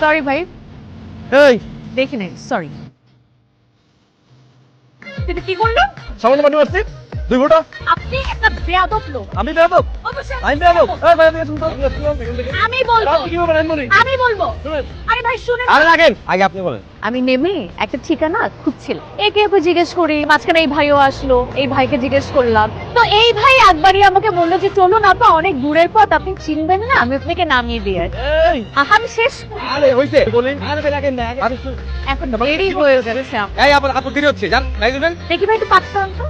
Sorry ভাই, এই দেখি নাই, সরি। তুমি কি করলো? সামান্য মাটি মারছি 2 ঘন্টা। আপনি একটা বেয়াদব লোক। আমি বেয়াদব? অবশ্যই আমি বেয়াদব? এই ভাই শুনুন তো। আমি বলবো। আপনি কি বলবেন আমি বলি? আমি বলবো। শুনেন। আরে ভাই শুনেন। আরে রাখেন, আগে আপনি বলেন। আমি নেমে একটা ঠিকানা খুঁজছিলাম, একে ওকে জিজ্ঞেস করি, মাঝখানে এই ভাইও আসলো, এই ভাইকে জিজ্ঞেস করলাম, তো এই ভাই একবারই আমাকে বললো যে চলুন আপা, অনেক দূরের পথ, আপনি চিনবেন না, আমি আপনাকে নামিয়ে দিয়ে আসি। এই আমি শেষ। আরে হইছে বলেন। আরে ভাই রাখেন না। আরে শুনুন। এখন দেরি হয়ে গেছে আমার। এই আপু দেরি হচ্ছে, যান নাই দিবেন। দেখি ভাই একটু পাঁচটা অন্ত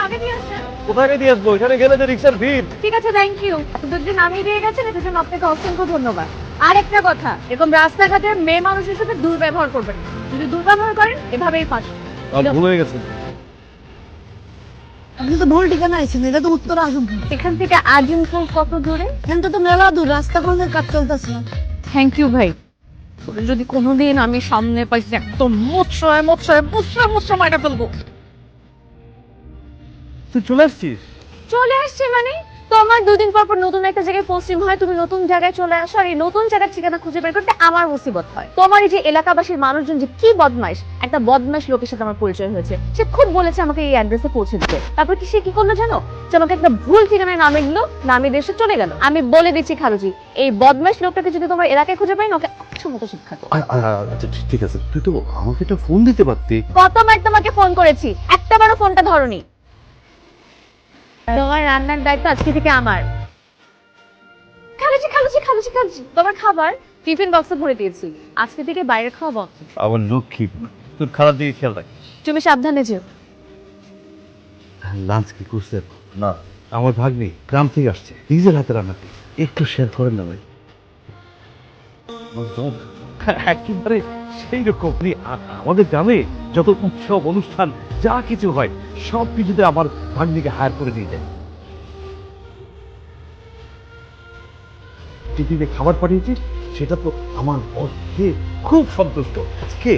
আগে দিয়ে আসেন। কোথায় দিয়ে আসবো? এখানে গেলে যে রিক্সার ভিড়। ঠিক আছে, থ্যাংক ইউ। দুধ নামিয়ে দিয়ে গেছেন, এটার জন্য আপনাকে অসংখ্য ধন্যবাদ। আর একটা কথা, এরকম রাস্তাঘাটে মেয়ে মানুষের সাথে দুর্ব্যবহার করবেন না। যদি দুর্ব্যবহার করেন এভাবেই ফাঁস। ভুল হয়ে গেছে। আপনি তো ভুল ঠিকানা আইছেন, এটা তো উত্তর আজমপুর। এখান থেকে আজিমপুর কত দূরে? এখান তো মেলা দূর, রাস্তা কোনের কাজ চলতেছে না। থ্যাংক ইউ ভাই। তোরে যদি কোনোদিন আমি সামনে পাইছি, একদম মোচ্ছায় মাইটা ফেলবো। তুই চলে আসছিস? চলে আসছে মানে? তো আমার 2 দিন পর পর নতুন একটা জায়গায় পোস্টিং হয়, তুমি নতুন জায়গায় চলে আসো, আর এই নতুন জায়গার ঠিকানা খুঁজে বের করতে আমার মুসিবত হয়। তোমার এই যে এলাকাবাসীর মানুষজন যে কি বদমাইশ, একটা বদমাইশ লোকের সাথে আমার পরিচয় হয়েছে, সে খুব বলেছে আমাকে এই অ্যাড্রেসে পৌঁছে দিতে। তারপর কি সে কি করলো জানো? যে আমাকে একটা ভুল ঠিকানায় নামিয়ে দিল, নামিয়ে দেশে চলে গেল। আমি বলে দিচ্ছি খালুজি, এই বদমাইশ লোকটাকে যদি তোমার এলাকায় খুঁজে পাই না, ওকে 100 মতো শিক্ষা করো। আচ্ছা ঠিক আছে, তুই তো আমাকে একটা ফোন দিতে পারতি। কতবার তোমাকে ফোন করেছি, একটাবারও ফোনটা ধরোনি। তোমার রান্নার দায়িত্ব আজকে থেকে আমার। খালুজি, তোমার খাবার টিফিন বক্সে ভরে দিয়েছি, আজকে থেকে বাইরে খাওয়া বন্ধ। আমার লক্ষ্মী, তোর খারাপ দিকে খেয়াল রাখ। তুমি সাবধানে যেও। লাঞ্চ কি করছে? না, আমার ভাগ্নি গ্রাম থেকে আসছে, নিজের হাতে রান্না করে। একটু শেয়ার করেন না ভাই। একেবারে সেই রকম। আমাদের গ্রামে যত উৎসব অনুষ্ঠান যা কিছু হয় সব কিছুতে আমার ভাগ্নিকে হায়ার করে নিয়ে যায়। টিফিনে খাবার পাঠিয়েছি, সেটা তো আমার বর খেয়ে খুব সন্তুষ্ট। আজকে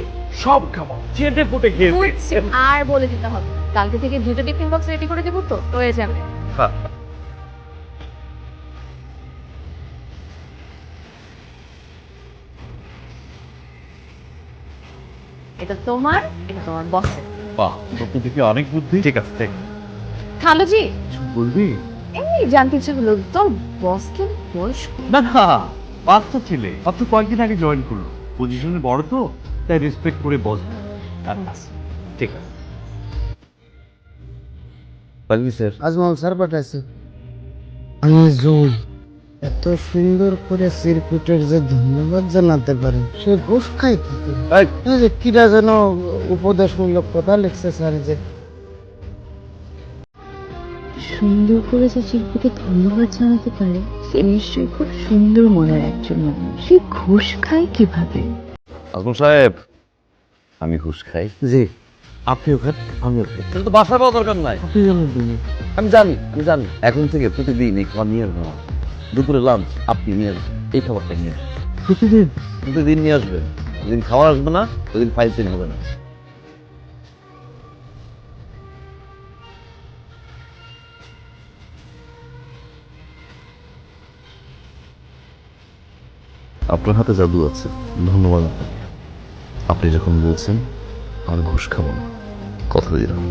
সব খাবার চেটে ফুটে খেয়েছে। আর বলে দিতে হবে, কালকে থেকে 2টা টিফিন বক্স রেডি করে দেবো, তো হয়ে যাবে। এটা তোমার, এটা তোমার বসের। বাহ, তোর থেকে অনেক বুদ্ধি। ঠিক আছে, ঠিক। খালুজি, বলবি? এই জানতে ইচ্ছে হলো, তোর বসকে বয়স? না না, বাচ্চা ছেলে, মাত্র কয়েকদিন আগে জয়েন করলো। পজিশনে বড় তো, তাই রেসপেক্ট করে বসবে। ঠিক আছে। পারবি স্যার? আজমল স্যার পাঠাইছে। আমি জুই এত সুন্দর করে সিরকুটের যে ধন্যবাদ জানাতে পারে, সে ঘুষ খায় কি করে? এই যে কিরা যেন উপদেশমূলক কথা লিখছে স্যার, যে সুন্দর করে যে শিল্পীকে ধন্যবাদ জানাতে পারে, সে নিশ্চয়ই খুব সুন্দর মনের একজন মানুষ। সে ঘুষ খায় কিভাবে? আজমল সাহেব, আমি ঘুষ খাই। জি, আপনি ওখানে, আমি ওখানে। তাহলে তো বাসা পাওয়া দরকার নাই। আপনি জানেন তুমি? আমি জানি এখন থেকে প্রতিদিন এই খাবার নিয়ে আসবো। দুপুরে লাঞ্চ আপনি নিয়ে আসবেন, এই খাবারটা নিয়ে আসবেন। প্রতিদিন নিয়ে আসবেন। যেদিন খাবার আসবে না ওদিন ফাইল চেঞ্জ হবে না। আপনার হাতে জাদু আছে, ধন্যবাদ আপনাকে। আপনি যখন বলছেন, আর ঘুষ খাবো না, কথা দিলাম।